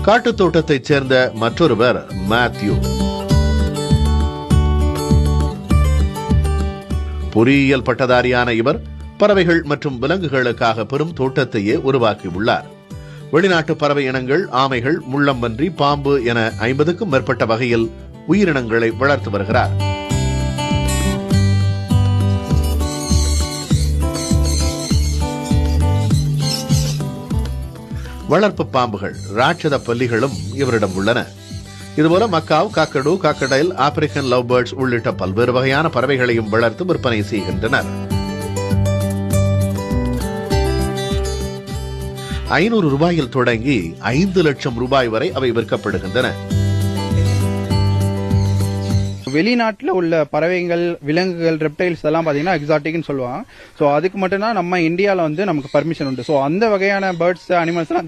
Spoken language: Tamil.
காட்டுத் தோட்டத்தைச் சேர்ந்த மற்றொருவர் மேத்யூ. பொறியியல் பட்டதாரியான இவர் பறவைகள் மற்றும் விலங்குகளுக்காக பெரும் தோட்டத்தையே உருவாக்கியுள்ளார். வெளிநாட்டு பறவை இனங்கள், ஆமைகள், முள்ளம்பன்றி, பாம்பு என 50க்கும் மேற்பட்ட வகையில் உயிரினங்களை வளர்த்து வருகிறார். வளர்ப்பு பாம்புகள், ராட்சத பல்லிகளும் இவரிடம் உள்ளன. இதுபோல macaw, காக்கடு, cockatiel, African love birds உள்ளிட்ட பல்வேறு வகையான பறவைகளையும் வளர்த்து விற்பனை செய்கின்றனர். 500 ரூபாயில் தொடங்கி 5 லட்சம் ரூபாய் வரை அவை விற்கப்படுகின்றன. வெளிநாட்டுல உள்ள பறவைகள், விலங்குகள், ரெப்டைல்ஸ் எல்லாம் பாத்தீங்கன்னா எக்ஸாட்டிக்னு சொல்லுவாங்க. சோ அதுக்கு மட்டும்தான் நம்ம இந்தியால நமக்கு பர்மிஷன் உண்டு. சோ அந்த வகையான பேர்ட்ஸ், அனிமல்ஸ்